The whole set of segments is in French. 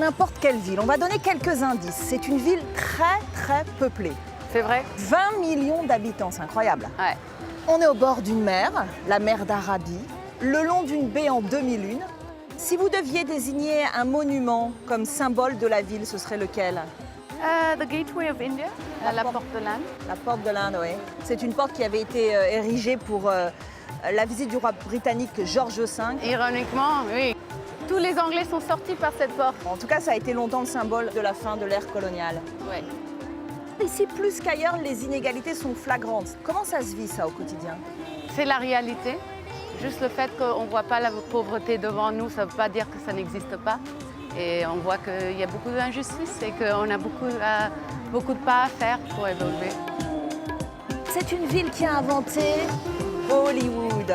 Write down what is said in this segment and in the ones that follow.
n'importe quelle ville. On va donner quelques indices. C'est une ville très peuplée. C'est vrai? 20 millions d'habitants, c'est incroyable. Ouais. On est au bord d'une mer, la mer d'Arabie, le long d'une baie en demi-lune. Si vous deviez désigner un monument comme symbole de la ville, ce serait lequel? The Gateway of India, la porte de l'Inde. La porte de l'Inde, oui. C'est une porte qui avait été érigée pour la visite du roi britannique George V. Ironiquement, oui. Tous les Anglais sont sortis par cette porte. En tout cas, ça a été longtemps le symbole de la fin de l'ère coloniale. Ouais. Ici, plus qu'ailleurs, les inégalités sont flagrantes. Comment ça se vit, ça, au quotidien? C'est la réalité. Juste le fait qu'on ne voit pas la pauvreté devant nous, ça ne veut pas dire que ça n'existe pas. Et on voit qu'il y a beaucoup d'injustice et qu'on a beaucoup de pas à faire pour évoluer. C'est une ville qui a inventé Bollywood.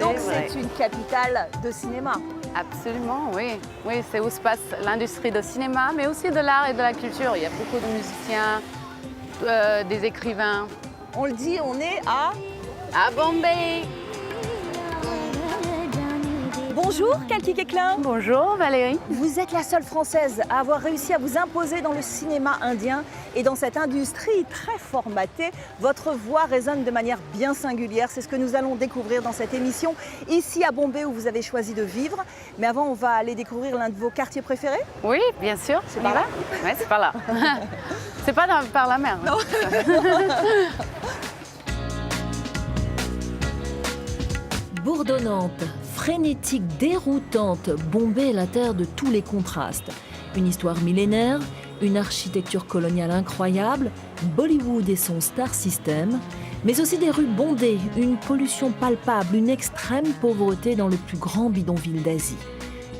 Donc c'est une capitale de cinéma. Absolument, oui. Oui, c'est où se passe l'industrie du cinéma, mais aussi de l'art et de la culture. Il y a beaucoup de musiciens, des écrivains. On le dit, on est À Bombay. Bonjour, Kalki Keklin. Bonjour Valérie. Vous êtes la seule Française à avoir réussi à vous imposer dans le cinéma indien. Et dans cette industrie très formatée, votre voix résonne de manière bien singulière. C'est ce que nous allons découvrir dans cette émission, ici à Bombay où vous avez choisi de vivre. Mais avant, on va aller découvrir l'un de vos quartiers préférés. Oui, bien sûr. C'est par là? Oui, c'est par là. C'est pas par la mer. Non. Bourdonnante, frénétique, déroutante, Bombay est la terre de tous les contrastes. Une histoire millénaire, une architecture coloniale incroyable, Bollywood et son star system, mais aussi des rues bondées, une pollution palpable, une extrême pauvreté dans le plus grand bidonville d'Asie.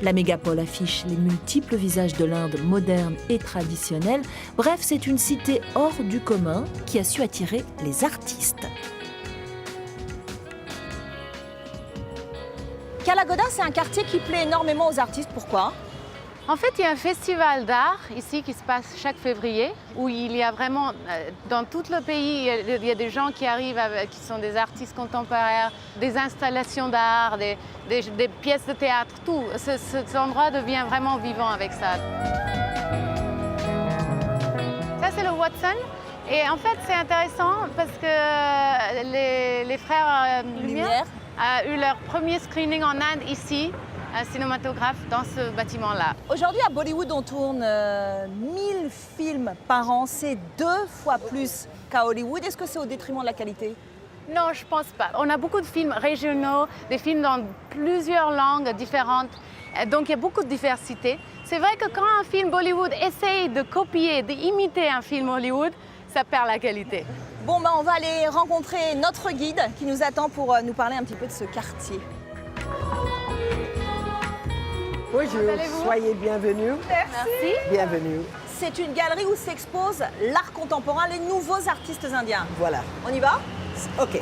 La mégapole affiche les multiples visages de l'Inde moderne et traditionnelle. Bref, c'est une cité hors du commun qui a su attirer les artistes. Kalagoda, c'est un quartier qui plaît énormément aux artistes. Pourquoi? En fait, il y a un festival d'art ici qui se passe chaque février où il y a vraiment, dans tout le pays, il y a des gens qui arrivent, qui sont des artistes contemporains, des installations d'art, des pièces de théâtre, tout. Cet endroit devient vraiment vivant avec ça. Ça, c'est le Watson. Et en fait, c'est intéressant parce que les frères Lumière ont eu leur premier screening en Inde ici, un cinématographe dans ce bâtiment-là. Aujourd'hui, à Bollywood, on tourne 1000 films par an. C'est 2 fois plus qu'à Hollywood. Est-ce que c'est au détriment de la qualité? Non, je pense pas. On a beaucoup de films régionaux, des films dans plusieurs langues différentes. Donc, il y a beaucoup de diversité. C'est vrai que quand un film Bollywood essaye de copier, d'imiter un film Hollywood, ça perd la qualité. Bon, on va aller rencontrer notre guide qui nous attend pour nous parler un petit peu de ce quartier. Bonjour, soyez bienvenue. Merci. Bienvenue. C'est une galerie où s'exposent l'art contemporain, les nouveaux artistes indiens. Voilà. On y va? OK.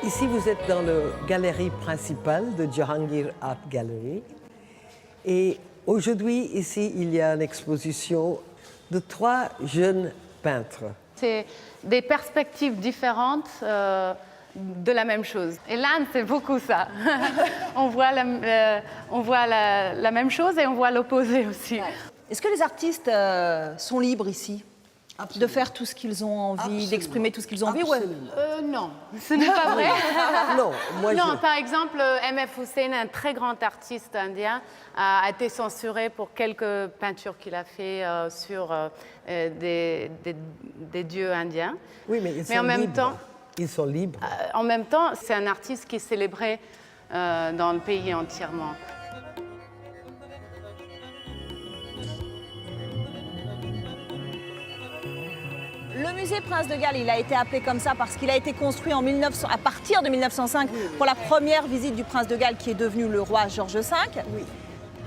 Ici, vous êtes dans la galerie principale de Jahangir Art Gallery. Et aujourd'hui, ici, il y a une exposition de 3 jeunes peintres. C'est des perspectives différentes de la même chose. Et l'Inde, c'est beaucoup ça. On voit la même chose et on voit l'opposé aussi. Est-ce que les artistes sont libres ici? Absolument. De faire tout ce qu'ils ont envie, d'exprimer tout ce qu'ils ont envie? Non, ce n'est pas vrai. Non, par exemple, M.F. Hussain, un très grand artiste indien, a été censuré pour quelques peintures qu'il a fait sur des dieux indiens. Oui, mais ils sont libres. En même temps, c'est un artiste qui est célébré dans le pays entièrement. Le musée Prince de Galles, il a été appelé comme ça parce qu'il a été construit à partir de 1905 pour la première visite du Prince de Galles qui est devenu le roi George V. Oui.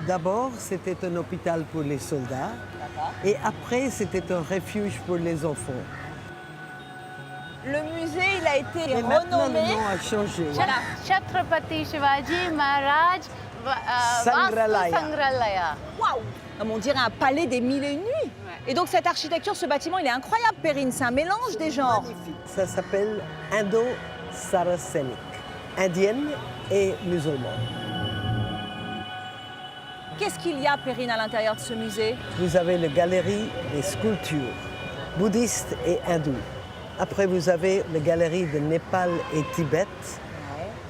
D'abord, c'était un hôpital pour les soldats et après, c'était un refuge pour les enfants. Le musée, il a été Et maintenant, renommé. le nom a changé. Voilà. Chhatrapati Shivaji Maharaj Sangralaya. Waouh! On dirait un palais des 1001 nuits. Ouais. Et donc cette architecture, ce bâtiment, il est incroyable, Perrine. C'est un mélange des genres. Magnifique. Ça s'appelle Indo-Saracénique. indienne et musulmane. Qu'est-ce qu'il y a, Perrine, à l'intérieur de ce musée? Vous avez la galerie des sculptures bouddhistes et hindoues. Après, vous avez la galerie de Népal et Tibet.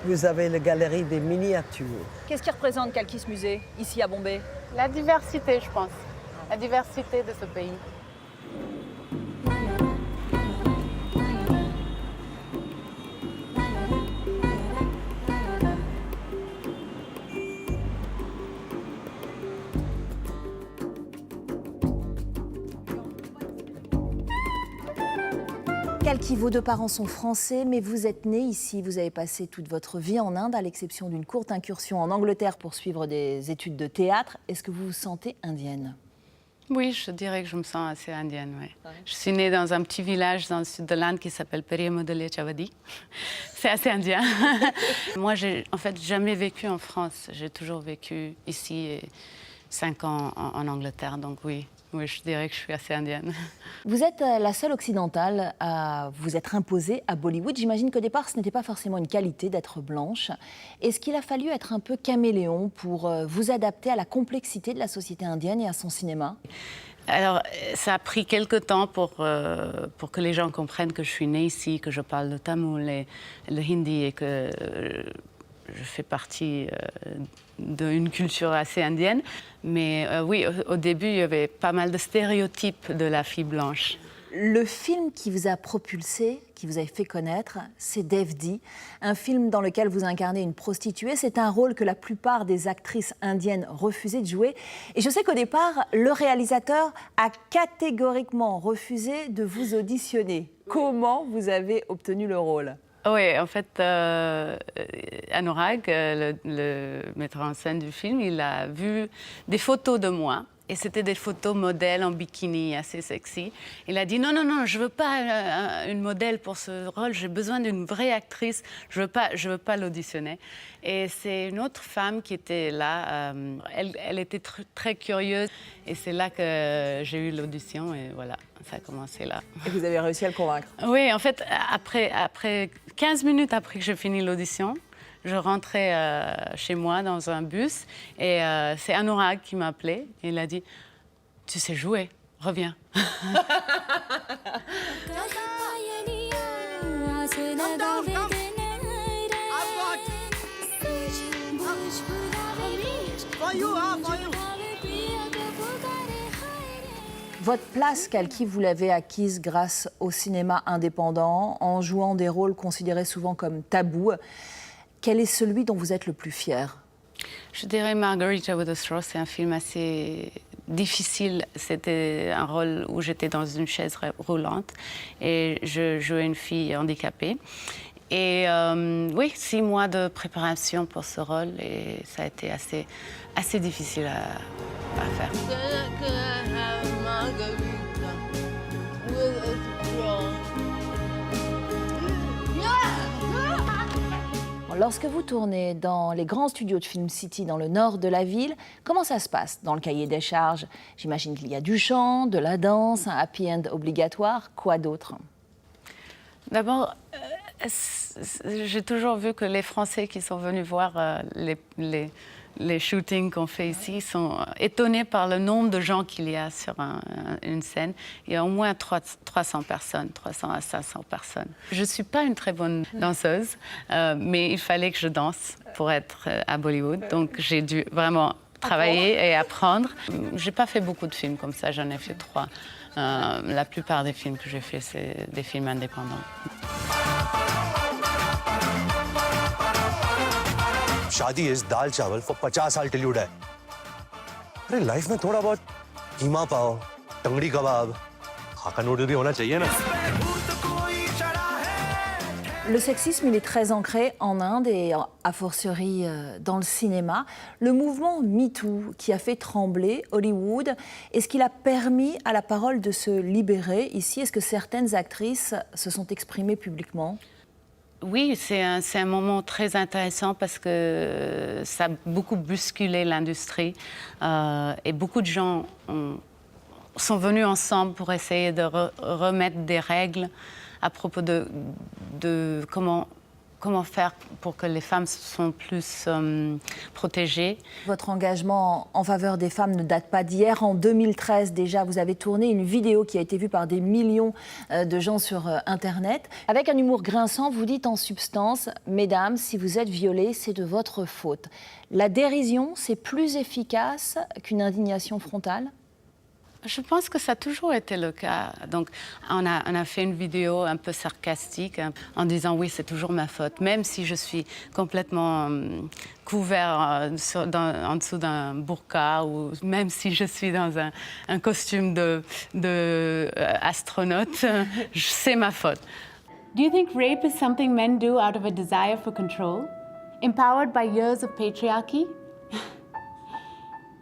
Vous avez la galerie des miniatures. Qu'est-ce qui représente Kalki, ce musée, ici à Bombay? La diversité, je pense. La diversité de ce pays. Kalki, vos deux parents sont français, mais vous êtes né ici. Vous avez passé toute votre vie en Inde, à l'exception d'une courte incursion en Angleterre pour suivre des études de théâtre. Est-ce que vous vous sentez indienne? Oui, je dirais que je me sens assez indienne, oui. Je suis née dans un petit village dans le sud de l'Inde qui s'appelle Periamodale Chavadi. C'est assez indien. Moi, j'ai en fait jamais vécu en France. J'ai toujours vécu ici et 5 ans en Angleterre, donc oui. Oui, je dirais que je suis assez indienne. Vous êtes la seule occidentale à vous être imposée à Bollywood. J'imagine qu'au départ, ce n'était pas forcément une qualité d'être blanche. Est-ce qu'il a fallu être un peu caméléon pour vous adapter à la complexité de la société indienne et à son cinéma? Alors, ça a pris quelque temps pour que les gens comprennent que je suis née ici, que je parle le tamoul et le hindi et que je fais partie d'une culture assez indienne. Mais oui, au début, il y avait pas mal de stéréotypes de la fille blanche. Le film qui vous a propulsé, qui vous a fait connaître, c'est Devdi, un film dans lequel vous incarnez une prostituée. C'est un rôle que la plupart des actrices indiennes refusaient de jouer. Et je sais qu'au départ, le réalisateur a catégoriquement refusé de vous auditionner. Comment vous avez obtenu le rôle? Oui, en fait, Anurag, le metteur en scène du film, il a vu des photos de moi. Et c'était des photos modèles en bikini, assez sexy. Il a dit non, non, non, je ne veux pas une modèle pour ce rôle, j'ai besoin d'une vraie actrice, je ne veux pas l'auditionner. Et c'est une autre femme qui était là, elle était très curieuse. Et c'est là que j'ai eu l'audition et voilà, ça a commencé là. Et vous avez réussi à le convaincre? Oui, en fait, après 15 minutes après que j'ai fini l'audition, je rentrais chez moi dans un bus et c'est Anurag qui m'a appelé. Il a dit « Tu sais jouer, reviens ». Votre place, Kalki, vous l'avez acquise grâce au cinéma indépendant, en jouant des rôles considérés souvent comme tabous. Quel est celui dont vous êtes le plus fier? Je dirais Margarita with a Straw, c'est un film assez difficile. C'était un rôle où j'étais dans une chaise roulante et je jouais une fille handicapée. Et oui, 6 mois de préparation pour ce rôle et ça a été assez difficile à faire. Lorsque vous tournez dans les grands studios de Film City dans le nord de la ville, comment ça se passe dans le cahier des charges? J'imagine qu'il y a du chant, de la danse, un happy end obligatoire. Quoi d'autre? D'abord, j'ai toujours vu que les Français qui sont venus voir les shootings qu'on fait ici sont étonnés par le nombre de gens qu'il y a sur une scène. Il y a au moins 300 personnes, 300 à 500 personnes. Je ne suis pas une très bonne danseuse, mais il fallait que je danse pour être à Bollywood. Donc j'ai dû vraiment travailler et apprendre. Je n'ai pas fait beaucoup de films comme ça, j'en ai fait 3. La plupart des films que j'ai faits, c'est des films indépendants. शादी इज दाल चावल फॉर 50 साल टिल्यूड है। अरे लाइफ में थोड़ा बहुत कीमा पाव, टंगड़ी कबाब, हाका नूडल भी होना चाहिए ना। Le sexisme, il est très ancré en Inde et a fortiori dans le cinéma. Le mouvement MeToo qui a fait trembler Hollywood, est-ce qu'il a permis à la parole de se libérer ici? Est-ce que certaines actrices se sont exprimées publiquement? Oui, c'est un moment très intéressant parce que ça a beaucoup bousculé l'industrie et beaucoup de gens sont venus ensemble pour essayer de remettre des règles à propos de comment comment faire pour que les femmes soient plus protégées. Votre engagement en faveur des femmes ne date pas d'hier. En 2013 déjà, vous avez tourné une vidéo qui a été vue par des millions de gens sur Internet. Avec un humour grinçant, vous dites en substance « Mesdames, si vous êtes violées, c'est de votre faute ». La dérision, c'est plus efficace qu'une indignation frontale ? Je pense que ça a toujours été le cas. Donc, on a fait une vidéo un peu sarcastique en disant oui, c'est toujours ma faute, même si je suis complètement couvert en dessous d'un burqa ou même si je suis dans un costume de astronaute, c'est ma faute. Do you think rape is something men do out of a desire for control, empowered by years of patriarchy?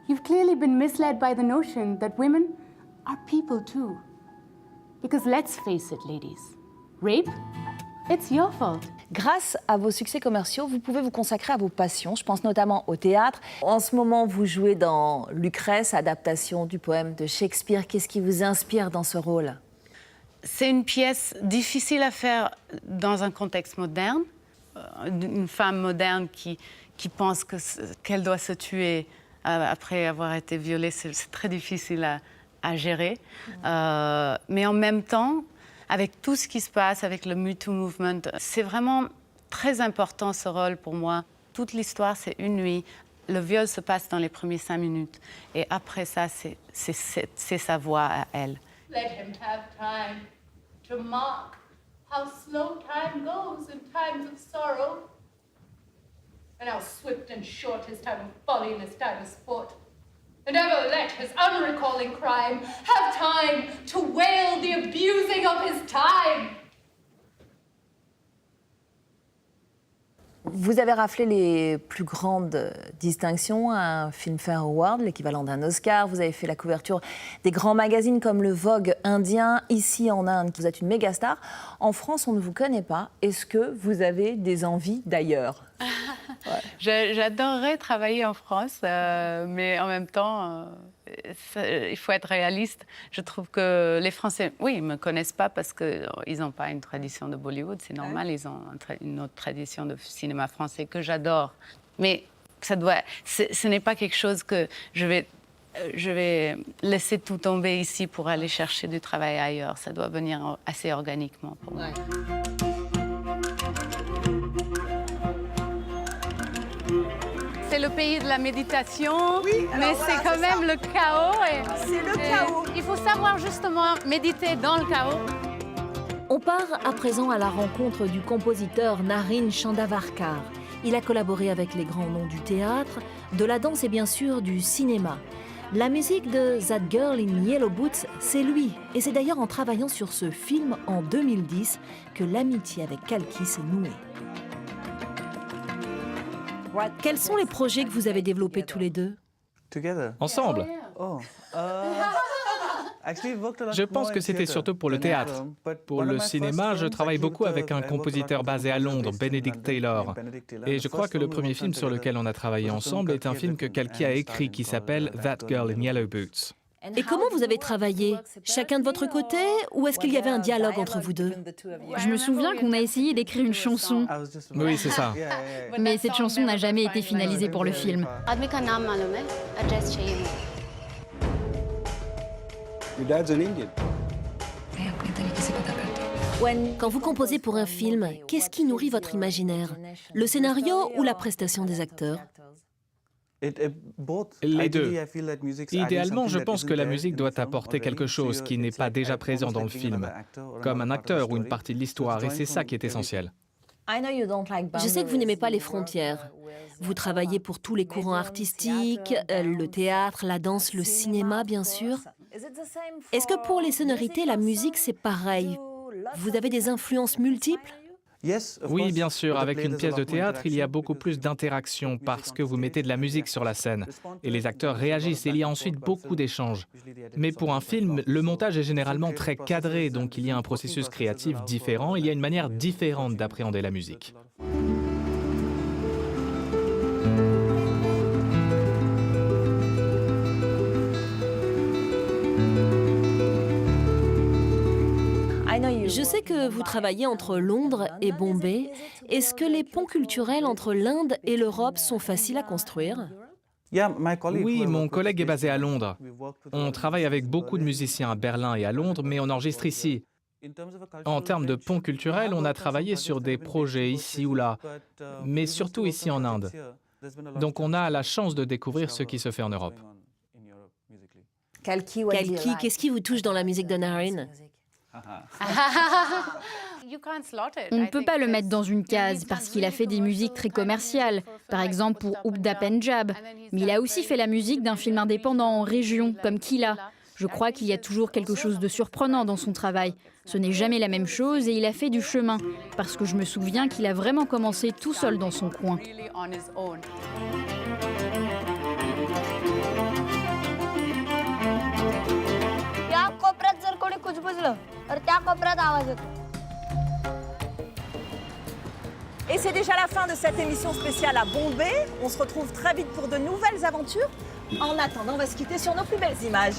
You've clearly been misled by the notion that women are people too. Because let's face it, ladies, rape, it's your fault. Grâce à vos succès commerciaux, vous pouvez vous consacrer à vos passions. Je pense notamment au théâtre. En ce moment, vous jouez dans Lucrèce, adaptation du poème de Shakespeare. Qu'est-ce qui vous inspire dans ce rôle ? C'est une pièce difficile à faire dans un contexte moderne. Une femme moderne qui pense qu'elle doit se tuer après avoir été violée, c'est très difficile à gérer. Mais en même temps, avec tout ce qui se passe, avec le Me Too Movement, c'est vraiment très important ce rôle pour moi. Toute l'histoire, c'est une nuit. Le viol se passe dans les premiers 5 minutes. Et après ça, c'est sa voix à elle. Let him have time to mark how slow time goes in times of sorrow, and how swift and short his time of folly and his time of sport. And ever let his unrecalling crime have time to wail the abusing of his time. Vous avez raflé les plus grandes distinctions, un Filmfare Award, l'équivalent d'un Oscar. Vous avez fait la couverture des grands magazines comme le Vogue indien. Ici, en Inde, vous êtes une méga star. En France, on ne vous connaît pas. Est-ce que vous avez des envies d'ailleurs ? J'adorerais travailler en France, mais en même temps, il faut être réaliste. Je trouve que les Français, oui, ils ne me connaissent pas parce qu'ils n'ont pas une tradition de Bollywood, c'est normal, ils ont une autre tradition de cinéma français que j'adore. Mais ce n'est pas quelque chose que je vais laisser tout tomber ici pour aller chercher du travail ailleurs. Ça doit venir assez organiquement pour moi. C'est le pays de la méditation, Oui, alors mais voilà, c'est quand c'est même le chaos. C'est le chaos. Il faut savoir justement méditer dans le chaos. On part à présent à la rencontre du compositeur Naren Chandavarkar. Il a collaboré avec les grands noms du théâtre, de la danse et bien sûr du cinéma. La musique de That Girl in Yellow Boots, c'est lui. Et c'est d'ailleurs en travaillant sur ce film en 2010 que l'amitié avec Kalki s'est nouée. Quels sont les projets que vous avez développés tous les deux ? Ensemble. Je pense que c'était surtout pour le théâtre. Pour le cinéma, je travaille beaucoup avec un compositeur basé à Londres, Benedict Taylor. Et je crois que le premier film sur lequel on a travaillé ensemble est un film que Kalki a écrit qui s'appelle That Girl in Yellow Boots. Et comment vous avez travaillé ? Chacun de votre côté ou est-ce qu'il y avait un dialogue entre vous deux ? Je me souviens qu'on a essayé d'écrire une chanson, Oui, c'est ça. mais cette chanson n'a jamais été finalisée pour le film. आदमी का नाम मालूम है, एड्रेस चाहिए मुझे। Your dad's an Indian. Quand vous composez pour un film, qu'est-ce qui nourrit votre imaginaire ? Le scénario ou la prestation des acteurs ? Les deux. Idéalement, je pense que la musique doit apporter quelque chose qui n'est pas déjà présent dans le film, comme un acteur ou une partie de l'histoire, et c'est ça qui est essentiel. Je sais que vous n'aimez pas les frontières. Vous travaillez pour tous les courants artistiques, le théâtre, la danse, le cinéma, bien sûr. Est-ce que pour les sonorités, la musique, c'est pareil ? Vous avez des influences multiples ? Oui, bien sûr, avec une pièce de théâtre, il y a beaucoup plus d'interaction parce que vous mettez de la musique sur la scène et les acteurs réagissent et il y a ensuite beaucoup d'échanges. Mais pour un film, le montage est généralement très cadré, donc il y a un processus créatif différent, il y a une manière différente d'appréhender la musique. Je sais que vous travaillez entre Londres et Bombay. Est-ce que les ponts culturels entre l'Inde et l'Europe sont faciles à construire? Oui, mon collègue est basé à Londres. On travaille avec beaucoup de musiciens à Berlin et à Londres, mais on enregistre ici. En termes de ponts culturels, on a travaillé sur des projets ici ou là, mais surtout ici en Inde. Donc on a la chance de découvrir ce qui se fait en Europe. Kalki, qu'est-ce qui vous touche dans la musique de Naren? On ne peut pas le mettre dans une case parce qu'il a fait des musiques très commerciales, par exemple pour Ubda Punjab. Mais il a aussi fait la musique d'un film indépendant en région, comme Kila. Je crois qu'il y a toujours quelque chose de surprenant dans son travail. Ce n'est jamais la même chose et il a fait du chemin, parce que je me souviens qu'il a vraiment commencé tout seul dans son coin. Et c'est déjà la fin de cette émission spéciale à Bombay. On se retrouve très vite pour de nouvelles aventures. En attendant, on va se quitter sur nos plus belles images.